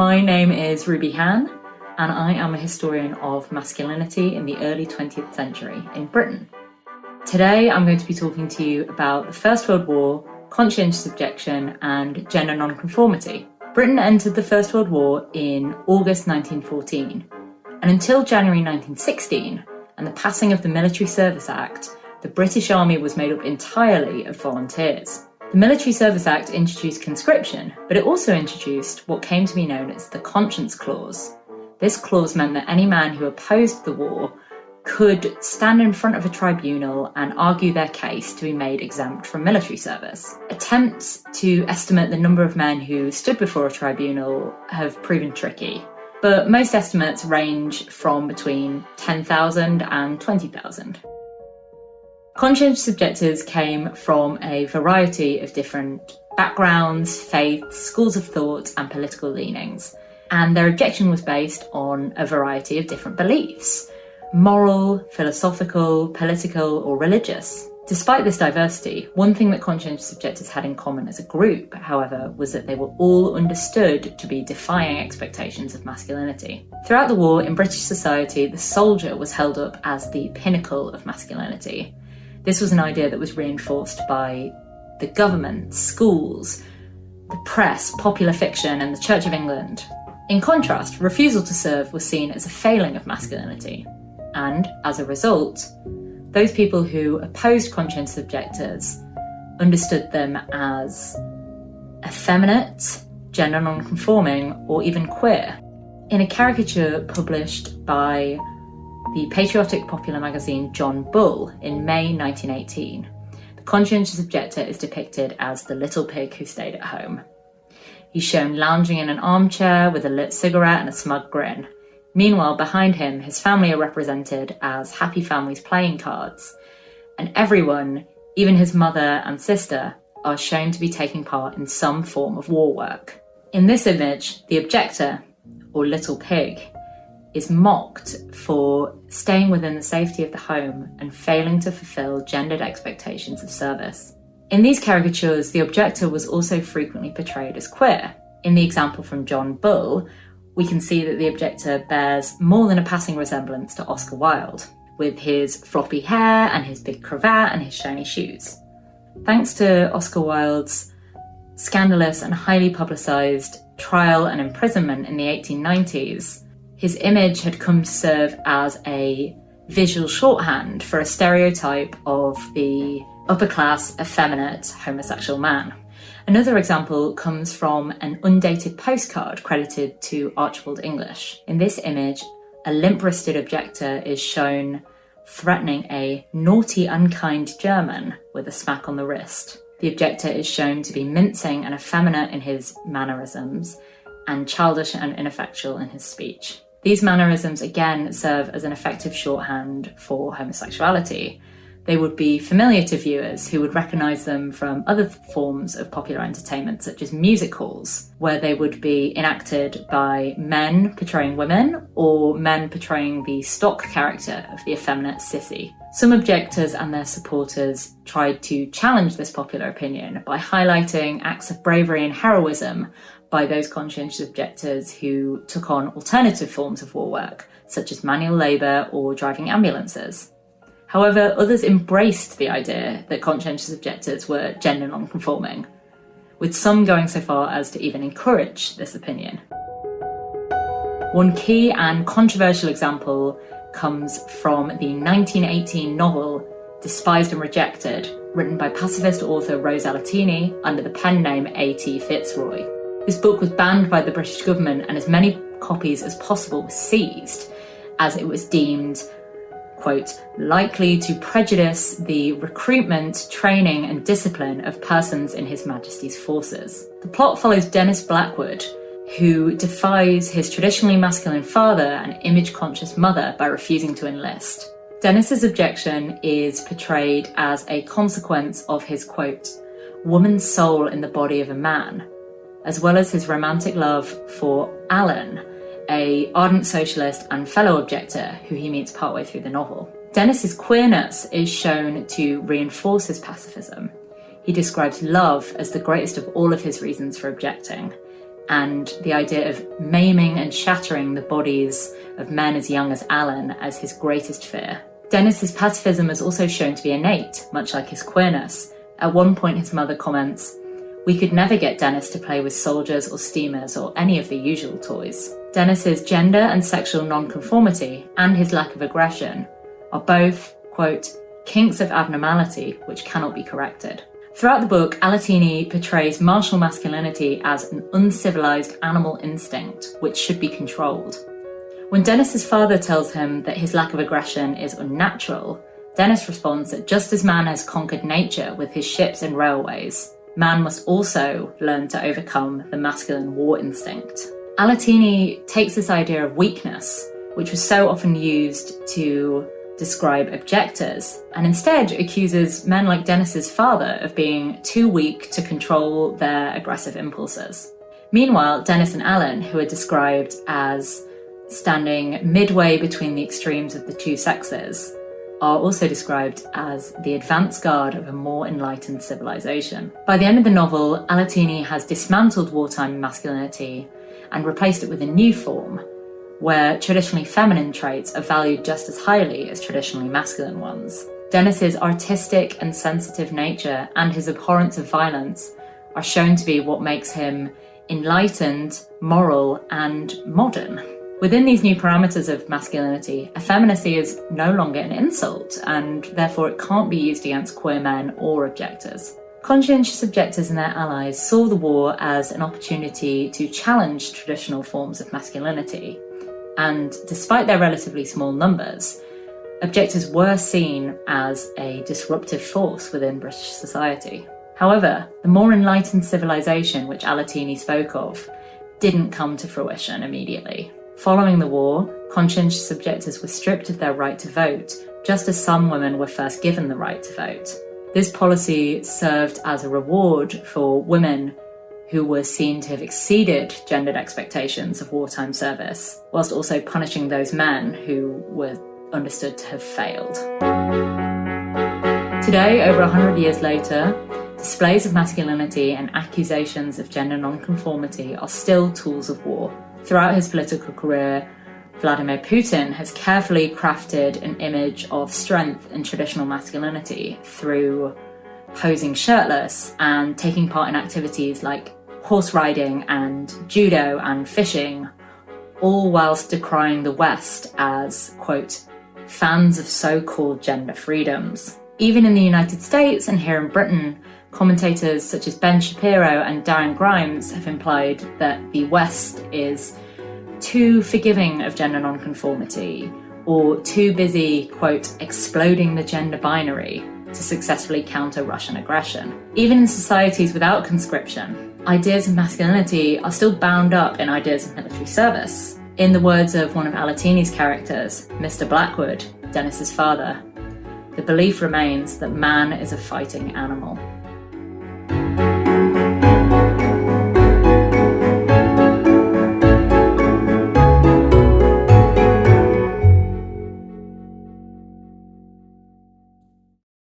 my name is Ruby Hann, and I am a historian of masculinity in the early 20th century in Britain. Today I'm going to be talking to you about the First World War, conscientious objection, and gender nonconformity. Britain entered the First World War in August 1914, and until January 1916 and the passing of the Military Service Act, the British Army was made up entirely of volunteers. The Military Service Act introduced conscription, but it also introduced what came to be known as the Conscience Clause. This clause meant that any man who opposed the war could stand in front of a tribunal and argue their case to be made exempt from military service. Attempts to estimate the number of men who stood before a tribunal have proven tricky, but most estimates range from between 10,000 and 20,000. Conscientious objectors came from a variety of different backgrounds, faiths, schools of thought, and political leanings, and their objection was based on a variety of different beliefs: moral, philosophical, political, or religious. Despite this diversity, one thing that conscientious objectors had in common as a group, however, was that they were all understood to be defying expectations of masculinity. Throughout the war, in British society, the soldier was held up as the pinnacle of masculinity. This was an idea that was reinforced by the government, schools, the press, popular fiction, and the Church of England. In contrast, refusal to serve was seen as a failing of masculinity, and as a result, those people who opposed conscientious objectors understood them as effeminate, gender non-conforming, or even queer. In a caricature published by the patriotic popular magazine John Bull in May 1918, the conscientious objector is depicted as the little pig who stayed at home. He's shown lounging in an armchair with a lit cigarette and a smug grin. Meanwhile, behind him, his family are represented as happy families playing cards, and everyone, even his mother and sister, are shown to be taking part in some form of war work. In this image, the objector, or little pig, is mocked for staying within the safety of the home and failing to fulfill gendered expectations of service. In these caricatures, the objector was also frequently portrayed as queer. In the example from John Bull, we can see that the objector bears more than a passing resemblance to Oscar Wilde, with his floppy hair and his big cravat and his shiny shoes. Thanks to Oscar Wilde's scandalous and highly publicised trial and imprisonment in the 1890s, his image had come to serve as a visual shorthand for a stereotype of the upper-class, effeminate, homosexual man. Another example comes from an undated postcard credited to Archibald English. In this image, a limp-wristed objector is shown threatening a naughty, unkind German with a smack on the wrist. The objector is shown to be mincing and effeminate in his mannerisms, and childish and ineffectual in his speech. These mannerisms again serve as an effective shorthand for homosexuality. They would be familiar to viewers who would recognise them from other forms of popular entertainment, such as music halls, where they would be enacted by men portraying women or men portraying the stock character of the effeminate sissy. Some objectors and their supporters tried to challenge this popular opinion by highlighting acts of bravery and heroism by those conscientious objectors who took on alternative forms of war work, such as manual labour or driving ambulances. However, others embraced the idea that conscientious objectors were gender non-conforming, with some going so far as to even encourage this opinion. One key and controversial example comes from the 1918 novel Despised and Rejected, written by pacifist author Rose Alatini under the pen name A.T. Fitzroy. This book was banned by the British government, and as many copies as possible were seized, as it was deemed, quote, likely to prejudice the recruitment, training and discipline of persons in His Majesty's forces. The plot follows Dennis Blackwood, who defies his traditionally masculine father and image-conscious mother by refusing to enlist. Dennis's objection is portrayed as a consequence of his, quote, woman's soul in the body of a man, as well as his romantic love for Alan, an ardent socialist and fellow objector who he meets partway through the novel. Dennis's queerness is shown to reinforce his pacifism. He describes love as the greatest of all of his reasons for objecting, and the idea of maiming and shattering the bodies of men as young as Alan as his greatest fear. Dennis's pacifism is also shown to be innate, much like his queerness. At one point his mother comments, "We could never get Dennis to play with soldiers or steamers or any of the usual toys." Dennis's gender and sexual nonconformity and his lack of aggression are both, quote, kinks of abnormality which cannot be corrected. Throughout the book, Alatini portrays martial masculinity as an uncivilized animal instinct which should be controlled. When Dennis's father tells him that his lack of aggression is unnatural, Dennis responds that just as man has conquered nature with his ships and railways, man must also learn to overcome the masculine war instinct. Alatini takes this idea of weakness, which was so often used to describe objectors, and instead accuses men like Dennis's father of being too weak to control their aggressive impulses. Meanwhile, Dennis and Alan, who are described as standing midway between the extremes of the two sexes, are also described as the advance guard of a more enlightened civilization. By the end of the novel, Alatini has dismantled wartime masculinity and replaced it with a new form, where traditionally feminine traits are valued just as highly as traditionally masculine ones. Dennis's artistic and sensitive nature and his abhorrence of violence are shown to be what makes him enlightened, moral, and modern. Within these new parameters of masculinity, effeminacy is no longer an insult, and therefore it can't be used against queer men or objectors. Conscientious objectors and their allies saw the war as an opportunity to challenge traditional forms of masculinity. And despite their relatively small numbers, objectors were seen as a disruptive force within British society. However, the more enlightened civilization which Alatini spoke of didn't come to fruition immediately. Following the war, conscientious objectors were stripped of their right to vote, just as some women were first given the right to vote. This policy served as a reward for women who were seen to have exceeded gendered expectations of wartime service, whilst also punishing those men who were understood to have failed. Today, over 100 years later, displays of masculinity and accusations of gender nonconformity are still tools of war. Throughout his political career, Vladimir Putin has carefully crafted an image of strength and traditional masculinity through posing shirtless and taking part in activities like horse riding and judo and fishing, all whilst decrying the West as, quote, fans of so-called gender freedoms. Even in the United States and here in Britain, commentators such as Ben Shapiro and Darren Grimes have implied that the West is too forgiving of gender nonconformity or too busy, quote, exploding the gender binary to successfully counter Russian aggression. Even in societies without conscription, ideas of masculinity are still bound up in ideas of military service. In the words of one of Alatini's characters, Mr. Blackwood, Dennis's father, the belief remains that man is a fighting animal.